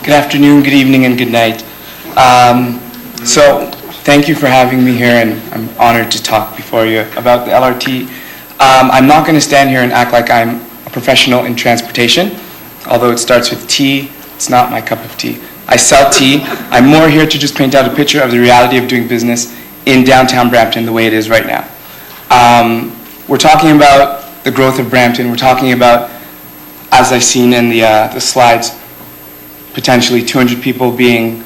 Good afternoon, good evening, and good night. So thank you for having me here, and I'm honored to talk before you about the LRT. I'm not going to stand here and act like I'm a professional in transportation, although it starts with T. It's not my cup of tea. I sell tea. I'm more here to just paint out a picture of the reality of doing business in downtown Brampton the way it is right now. We're talking about the growth of Brampton. We're talking about, as I've seen in the slides, potentially 200 people being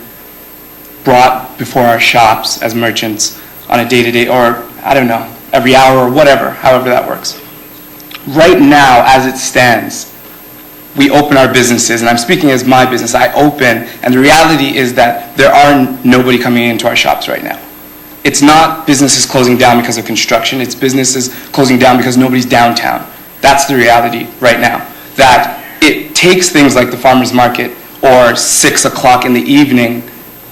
brought before our shops as merchants on a day-to-day, or I don't know, every hour or whatever, however that works. Right now, as it stands, we open our businesses, and I'm speaking as my business. I open, and the reality is that there are nobody coming into our shops right now. It's not businesses closing down because of construction. It's businesses closing down because nobody's downtown. That's the reality right now. That it takes things like the farmer's market or 6 o'clock in the evening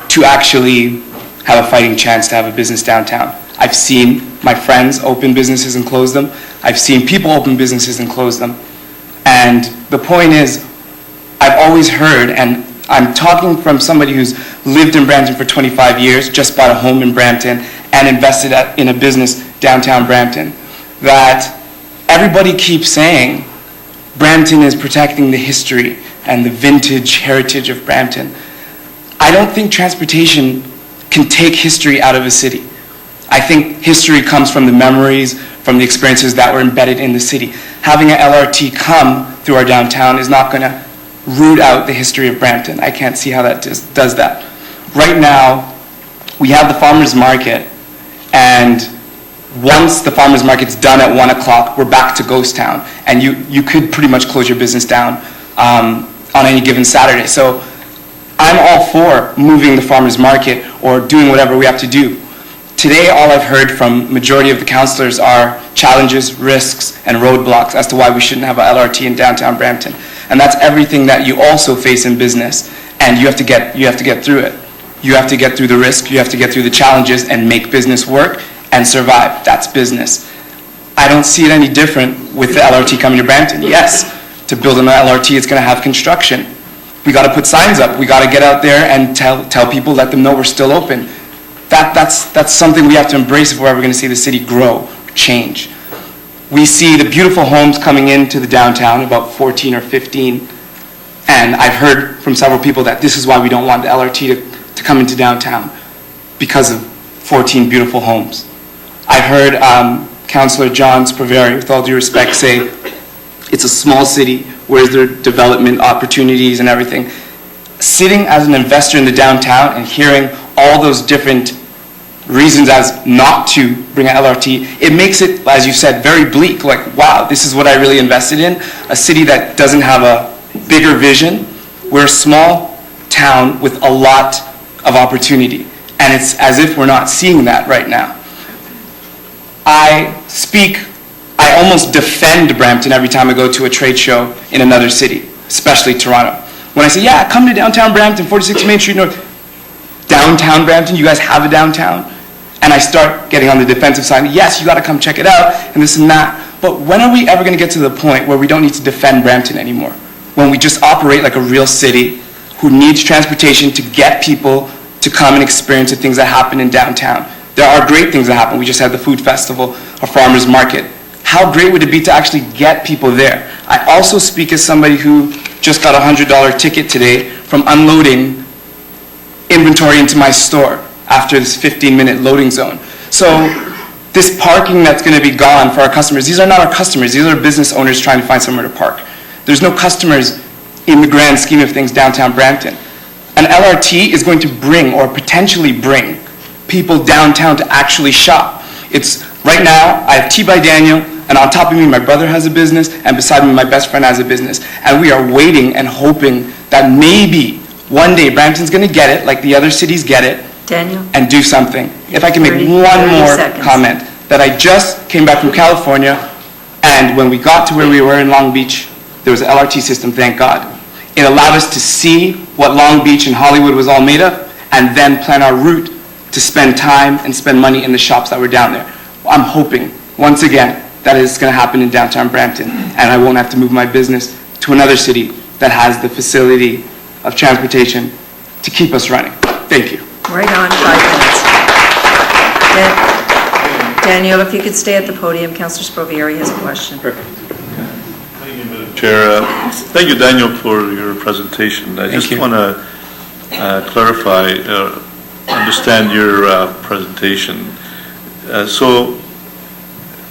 to actually have a fighting chance to have a business downtown. I've seen my friends open businesses and close them. I've seen people open businesses and close them. And the point is, I've always heard, and I'm talking from somebody who's lived in Brampton for 25 years, just bought a home in Brampton, and invested in a business downtown Brampton, that everybody keeps saying Brampton is protecting the history and the vintage heritage of Brampton. I don't think transportation can take history out of a city. I think history comes from the memories, from the experiences that were embedded in the city. Having an LRT come through our downtown is not going to root out the history of Brampton. I can't see how that does that. Right now, we have the farmer's market, and once the farmer's market's done at 1 o'clock, we're back to ghost town, and you could pretty much close your business down on any given Saturday. So I'm all for moving the farmer's market or doing whatever we have to do. Today, all I've heard from majority of the councillors are challenges, risks, and roadblocks as to why we shouldn't have an LRT in downtown Brampton. And that's everything that you also face in business, and you have to get through it. You have to get through the risk, you have to get through the challenges and make business work and survive. That's business. I don't see it any different with the LRT coming to Brampton. Yes, to build an LRT, it's going to have construction. We got to put signs up. We got to get out there and tell people, let them know we're still open. That's something we have to embrace if we're ever going to see the city grow, change. We see the beautiful homes coming into the downtown, about 14 or 15, and I've heard from several people that this is why we don't want the LRT to come into downtown, because of 14 beautiful homes. I've heard Councillor John Spraveri, with all due respect, say it's a small city, where's their development opportunities and everything. Sitting as an investor in the downtown and hearing all those different reasons as not to bring an LRT, it makes it, as you said, very bleak. Like, wow, this is what I really invested in? A city that doesn't have a bigger vision. We're a small town with a lot of opportunity, and it's as if we're not seeing that right now. I almost defend Brampton every time I go to a trade show in another city, especially Toronto. When I say, yeah, come to downtown Brampton, 46 Main Street North. Downtown Brampton, you guys have a downtown? And I start getting on the defensive side. Yes, you got to come check it out, and this and that. But when are we ever going to get to the point where we don't need to defend Brampton anymore? When we just operate like a real city who needs transportation to get people to come and experience the things that happen in downtown. There are great things that happen. We just had the food festival, a farmer's market. How great would it be to actually get people there? I also speak as somebody who just got a $100 ticket today from unloading inventory into my store after this 15-minute loading zone. So this parking that's going to be gone for our customers, these are not our customers. These are business owners trying to find somewhere to park. There's no customers in the grand scheme of things downtown Brampton. An LRT is going to bring, or potentially bring, people downtown to actually shop. It's right now, I have Tea by Daniel, and on top of me, my brother has a business, and beside me, my best friend has a business. And we are waiting and hoping that maybe one day Brampton's going to get it, like the other cities get it, Daniel? And do something. If I can make one more comment, that I just came back from California, and when we got to where we were in Long Beach, there was an LRT system, thank God. It allowed us to see what Long Beach and Hollywood was all made of, and then plan our route to spend time and spend money in the shops that were down there. I'm hoping, once again, that it's going to happen in downtown Brampton, and I won't have to move my business to another city that has the facility of transportation to keep us running. Thank you. Right on, 5 minutes. Daniel, if you could stay at the podium, Councillor Sprovieri has a question. Perfect. Thank you, Madam Chair. Thank you, Daniel, for your presentation. I just want to clarify, understand your presentation. So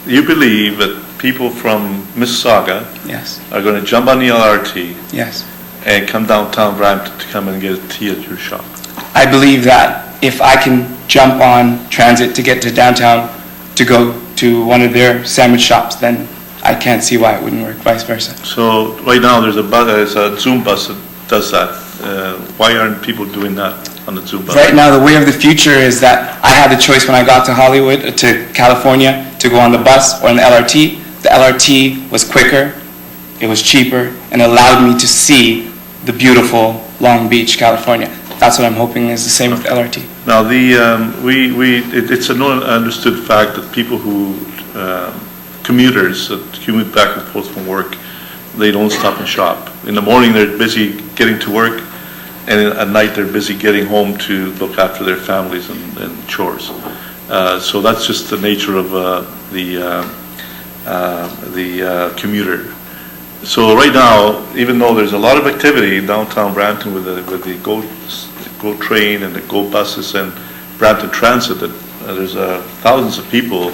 you believe that people from Mississauga Yes. are going to jump on the LRT Yes. and come downtown Brampton to come and get a tea at your shop? I believe that if I can jump on transit to get to downtown to go to one of their sandwich shops, then I can't see why it wouldn't work, vice versa. So right now there's a Zoom bus that does that. Why aren't people doing that on the Zoom bus? Right now, the way of the future is that I had the choice when I got to Hollywood, to California, to go on the bus or on the LRT. The LRT was quicker, it was cheaper, and allowed me to see the beautiful Long Beach, California. That's what I'm hoping is the same with the LRT. Now, it's a known understood fact that people who, commuters that commute back and forth from work, they don't stop and shop. In the morning, they're busy getting to work, and at night, they're busy getting home to look after their families and chores. So that's just the nature of the commuter. So right now, even though there's a lot of activity in downtown Brampton with the GO train and the GO buses and Brampton Transit, that there's thousands of people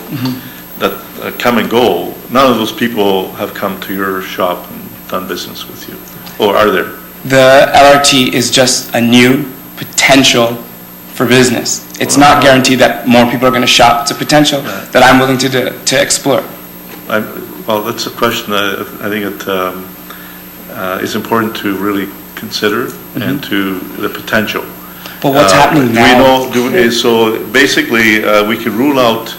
that come and go. None of those people have come to your shop and done business with you, or are there? The LRT is just a new potential for business. It's not guaranteed that more people are going to shop. It's a potential that I'm willing to explore. Well, that's a question that I think it is important to really consider and to the potential. But what's happening now? So basically, we can rule out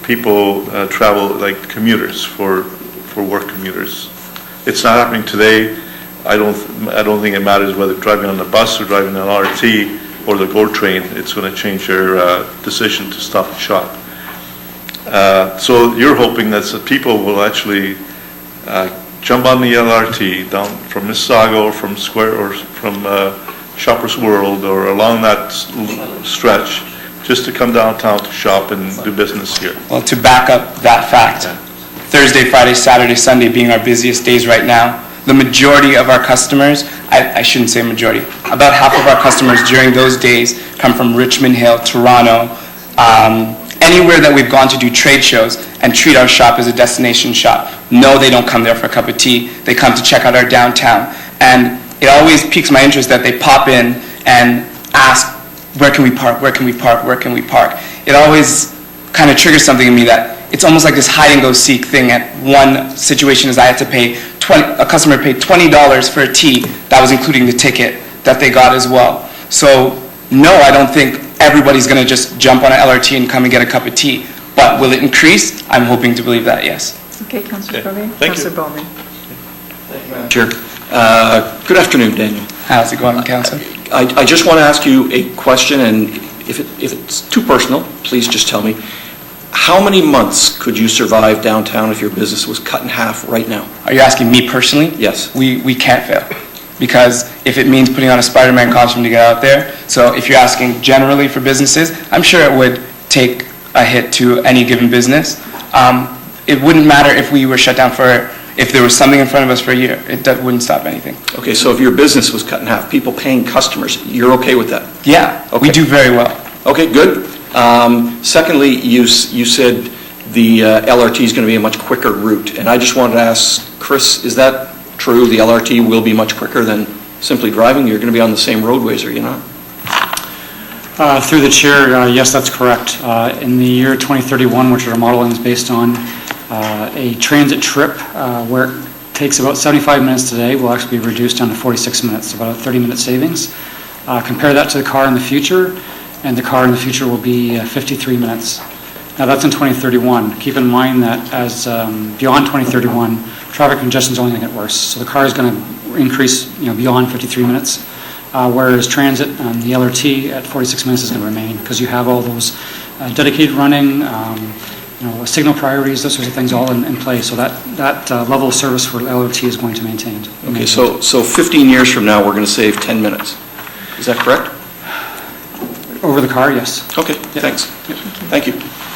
people travel like commuters for work commuters. It's not happening today. I don't think it matters whether driving on the bus or driving on LRT or the GO train. It's going to change your decision to stop and shop. So you're hoping that people will actually jump on the LRT down from Mississauga or from Square or from Shoppers World or along that stretch just to come downtown to shop and do business here. Well, to back up that fact, Thursday, Friday, Saturday, Sunday being our busiest days right now, the majority of our customers, I shouldn't say majority, about half of our customers during those days come from Richmond Hill, Toronto, anywhere that we've gone to do trade shows and treat our shop as a destination shop. No, they don't come there for a cup of tea. They come to check out our downtown. And it always piques my interest that they pop in and ask, where can we park, where can we park, where can we park? It always kind of triggers something in me that it's almost like this hide-and-go-seek thing. At one situation is I had to pay, a customer paid $20 for a tea. That was including the ticket that they got as well. So no, I don't think everybody's going to just jump on an LRT and come and get a cup of tea. But will it increase? I'm hoping to believe that, yes. Okay, Councillor Bowman. Thank you. Councillor Bowman. Chair. Good afternoon, Daniel. How's it going, Councillor? I just want to ask you a question, and if it's too personal, please just tell me. How many months could you survive downtown if your business was cut in half right now? Are you asking me personally? Yes. We can't fail. Because if it means putting on a Spider-Man costume to get out there, so if you're asking generally for businesses, I'm sure it would take a hit to any given business. It wouldn't matter if we were shut down if there was something in front of us for a year. It wouldn't stop anything. Okay, so if your business was cut in half, people paying customers, you're okay with that? Yeah, okay. We do very well. Okay, good. Secondly, you said the LRT is going to be a much quicker route, and I just wanted to ask Chris, is that true? The LRT will be much quicker than simply driving? You're going to be on the same roadways, are you not? Through the chair, yes, that's correct. In the year 2031, which our modeling is based on, a transit trip where it takes about 75 minutes today will actually be reduced down to 46 minutes, about a 30-minute savings. Compare that to the car in the future, and the car in the future will be 53 minutes. Now that's in 2031. Keep in mind that as beyond 2031, traffic congestion is only going to get worse. So the car is going to increase, beyond 53 minutes, whereas transit and the LRT at 46 minutes is going to remain because you have all those dedicated running, signal priorities, those sorts of things all in play. So that level of service for LRT is going to maintain. Okay, so 15 years from now, we're going to save 10 minutes. Is that correct? Over the car, yes. Okay, thanks. Thank you.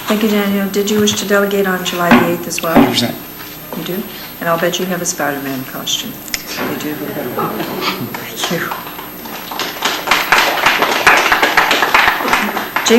Thank you, Daniel. Did you wish to delegate on July the 8th as well? 100%. You do? And I'll bet you have a Spider-Man costume. You do?